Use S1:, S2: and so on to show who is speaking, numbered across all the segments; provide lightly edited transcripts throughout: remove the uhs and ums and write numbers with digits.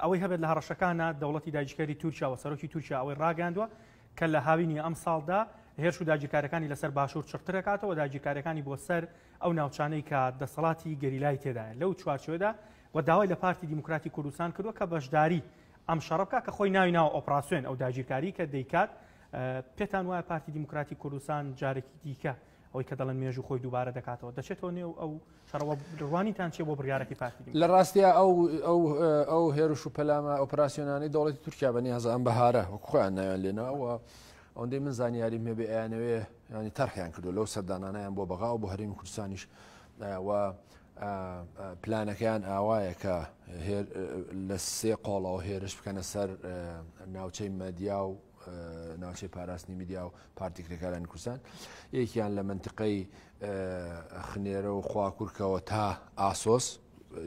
S1: ئەوەی هەبێت لە هەڕەشەکانە دەوڵەتی داگیرکاری تورکیا و سەرۆکی تورکیا ئەوەی ڕاگەاندووە کە لە هاوینی ئەم ساڵدا هێرش و داگیرکاریەکانی لەسەر باشوور چڕترەکاتەوە داگیرکاریەکانی بۆ سەر ئەو ناوچانەی کە دەسەڵاتی گەریلای تێدایە لەو چوارچێوەدا و داوای لە پارتی دیموکراتی کوردستان کردووە کە بەشداری ئەم شەڕە بکات کە خۆی ناوی ناوە ئۆپراسیۆن ئەو داگیرکاری کە دەیکات. پێتان وایە پارتی دیموکراتی کوردستان جارێکی دیکە ئەوەی کە دەڵێن مێژوو خۆی دووبارە دەکاتەوە دەچێتەوە نێو ئەو شەڕەوە ڕوانیتان چێ بۆ بڕیارەکەی پارتی
S2: لە ڕاستیە ئەو هێرش و پەلامە ئۆپراسیۆنانی دەوڵەتی تورکیا بەنیازە ئەم بەهارە وەکو خۆیان ناویان لێنەوە ئەوەندەی من زانیاریم هەبێ ئەیانەوێ ینی تەرخیان کردو لەو سەردانانیان بۆ بەغا و بۆ هەرێمی کوردستانیش و پلانەکەیان ئاوایە کە لە سێ قۆڵەوە هێرش بکەنە سەر ناوچەی مەدیا و ناوچەی پاراستنی میدیا و پارتی کرێکارانی کوردستان یەکیان لە منتقەی خنێرە و خواکوورکەوە تا ئاسۆس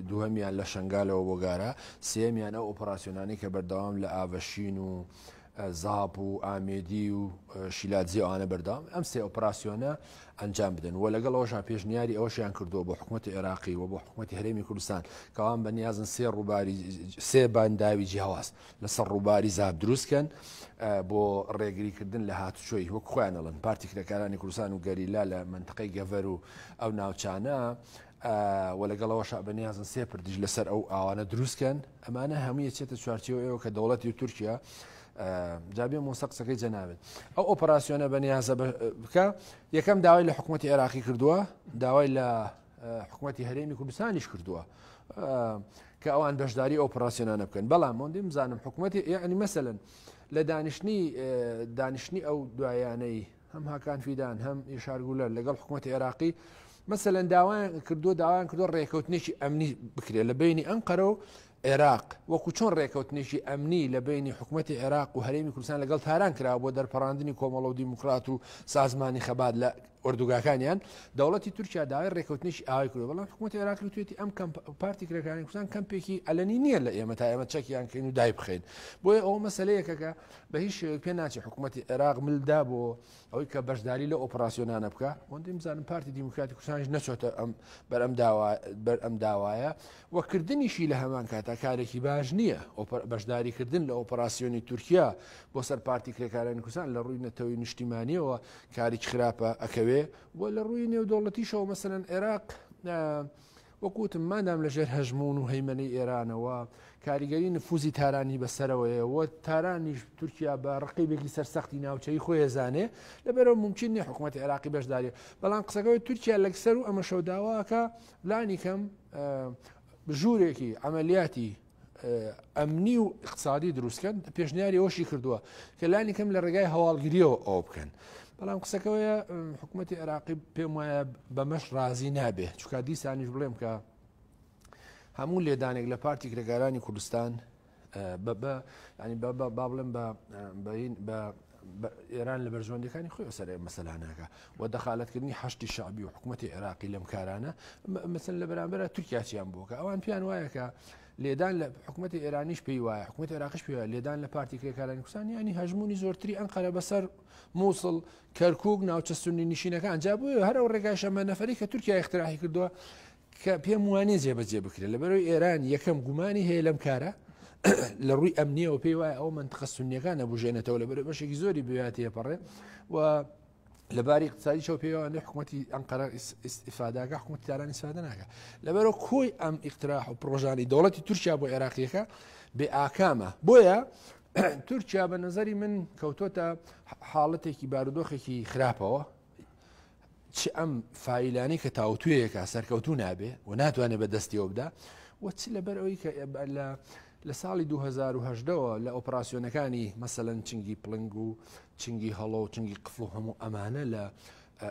S2: دووهەمیان لە شنگالەوە بۆ گارە سێمیان ئەو ئۆپراسیۆنانی کە بەردەوام لە ئاڤەشین و زاپ و ئامێدی و شیلاتزی ئەوانە بەردەوام ئەم سێ ئۆپراسیۆنە ئەنجام بدەن و لەگەڵ ئەوەشان پێشنیاری ئەوەشیان کردووە بۆ حکوومەتی عێراقی و بۆ حکوومەتی هەرێمی کوردستان کەوان بەنیازن سێ بانداوی جیهاواز لەسەر ڕووباری زاب دروستکەن بۆ ڕێگریکردن لە هاتوچۆی وەک خۆیان ئەڵێن پارتی کرێکارانی کوردستان و گەریلا لە منتقەی گەڤەر و ئەو ناوچانە و لەگەڵەوەش بەنیازن سێ پردیش لەسەر ئەو ئاوانە دروستکەن ئەمانە هەموو یەکێتە چوارچێوە ئێوە کە دەوڵەتی تورکیا جابێ مۆسەقسەکەی جەنابێت ئەو ئۆپراسیۆنە بەنیازە بکە یەکەم داوای لە حکوومەتی عێراقی کردووە داوای لە حکوومەتی هەرێمی کوردستانیش کردووە کە ئەوان بەشداری ئۆپراسیۆنانە بکەن بەڵام ئەوەندەی بزانم حکوومەتی یعنی مەسەلەن لە دانیشتنی ئەو دوایانەی هەم هاکان فیدان هەم ئیشارگولەر لەگەڵ حکوومەتی عێراقی مەسەلەن داوایان کردو ڕێکەوتنێکی ئەمنی بکرێت لە بینی ئەنقەرە و عێراق وەکو چۆن ڕێکەوتنێکی ئەمنی لە بینی حکوومەتی عێراق و هەرێمی کوردستان لەگەڵ تاران کرا بۆ دەرپەڕاندنی کۆمەڵە و دیموکرات و سازمانی خەبات لە ئۆردوگاکانیان دەوڵەتی تورکیا داوای ڕێکەوتنێکی ئاوای کردو بەڵام حکوومەتی عێراقی توێتی ئەم پارتی کرێکارانی کوردستان کەمپێکی ئەلەنی نییە لە ئێمە تا ئێمە چەکیان کەین و دای بخەین بۆیە ئەوە مەسەلەیەکە کە بە هیچ شێوەیەک پێ ناچێت حکوومەتی عێراق ملدا بۆ ئەوەی کە بەشداری لە ئۆپراسیۆنانە بکە وەندەی بزانم پارتی دیموکراتی کوردستانیش نەچۆتە بەرئەم داوایە وەکردنیشی لە هەمان کاتا کارێکی باش نییە بەشداریکردن لە ئۆپراسیۆنی تورکیا بۆ سەر پارتی کرێکارانی کوردستان لە ڕووی نەتەوەی نیشتیمانیەوە کارێکی خراپە ئەکەوێ و لە ڕووی نێودەوڵەتیشەوە مەسەلەن عێراق وەکوتم مادام لەژێر هەژمون و هەیمەنی ئێرانەوە کاریگەری نفوزی تارانی بەسەرەوەیە و تارانی تورکیا بە ڕقیبێکی سەرسەختی ناوچەی خۆی زانێ لەبەرەوە ممکن نیە حکوومەتی عێراقی بەشداریە بەڵام قسەکەی تورکیا لەکسەر و ئەمە شەوداواکە لانی کەم ژوورێکی عملیاتی ئەمنی و اقتصادی دروستکەن پێشنیاری ئەوشی کردووە کە لانی کەم لە ڕێگای هەواڵگیریەوە ئەو بکەن بەڵام قسەکەوەیە حکوومەتی عێراقی پێم وایە بەمەش رازی نابێ چکە دیسانیش بڵێم کە هەموو لێدانێک لە پارتی کرێکارانی کوردستان با بڵێم بە ئێران لە بەرژەوەندەکانی خۆی سەر مەسەلانەکە و دەخالەتکردنی حەشتی شعبی و حکوومەتی عێراقی لەم کارانە مەسەن لە بەرامبەرە تورکیاچیان بووکە ئەوان پیان وایە کە لێدان لە حکوومەتی ئێرانیش پێی وایە حکوومەتی عێراقیش پێی وایە لێدان لە پارتی کرێکارانی کوردستان ینی هەژمونی زۆرتری ئەنقەرە بەسەر مووسڵ کەرکووک ناوچە سونی نشینەکان جا بووە هەر ئەو ڕێگای شەمە نەفەری کە تورکیا اختراعی کردووە کە پێم وانێ جێبەجێ بکرێت لەبەرەوەی ئێران یەکەم گومانی هەیە لەم کارە لە ڕووی ئەمنیەوە پێی وایە ئەو منتقە سونیەکانە بژێنێتەوە لەبەرەوەی بەشێکی زۆری بوێتی پەڕێ و لەباری اقتصادیشەوە پێیوانێ حکوومەتی ئەنقەرە ئیفاداگە حکوومەتی تاران ئیسفادە ناکە لەبەرەوە کۆی ئەم ئیقتراح و پرۆژانی دەوڵەتی تورکیا بۆ عێراقیەکە بێ ئاکامە بۆیە تورکیا بە نظری من کەوتۆتە حاڵەتێکی بارودۆخێکی خراپەوە چ ئەم فیلانی کە تاوتوێیەکە سەرکەوتو نابێ و ناتوانێت بە دەستیەوە بدا و چ لەبەر ئەوەی کە لە ساڵی 2010ەوە لە ئۆپراسیۆنەکانی مەسەلەن چنگی پڵنگ و چنگی هەڵۆ و چنگی قفڵ و هەموو ئەمانە لە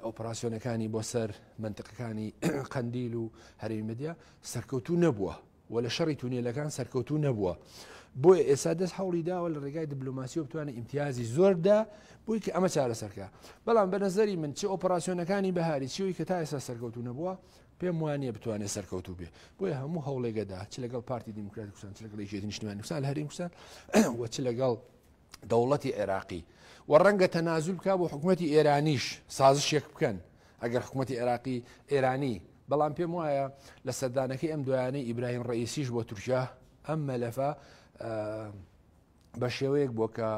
S2: ئۆپراسیۆنەکانی بۆ سەر منتقەکانی قەندیل و هەرێمی مەدیا سەرکەوتو نەبووە و لە شەڕی تونێلەکان سەرکەوتو نەبووە بۆیە ئێستا دەست هەوڵی داوە لە ڕێگای دیبلۆماسیەوە بتوانێت ئیمتیازی زۆردا بۆی کە ئەمە چارەسەرکە بەڵام بە نەزەری من چه ئۆپراسیۆنەکانی بەهاری چیەوەی کە تا ئێستا سەرکەوتو نەبووە پێم وانە بتوانێت سەرکەوتو بێ بۆیە هەموو هەوڵێگەدا چ لەگەڵ پارتی دیموکراتی کوردستان چ لەگەڵ یەکێتی نیشتیمانی کوردستان لە هەرێمی کوردستان و چ لەگەڵ دەوڵەتی عێراقی و ڕەنگە تەنازول بکا بۆ حکوومەتی ئێرانیش سازشێک بکەن ئەگەر حکوومەتی عێراقی ئێرانی بەڵام پێم وایە لە سەردانەکەی ئەم دوایانەی ئیبراهیم ڕئیسیش بۆ تورکیا ئەم مەلەفە بە شێوەیەک بووە کە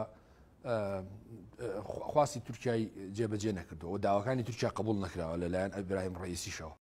S2: خواستی تورکیای جێبەجێ نەکردەوە و داواکانی تورکیا قبول نەکراوە لەلایەن ئەبراهیم ڕئیسیشەوە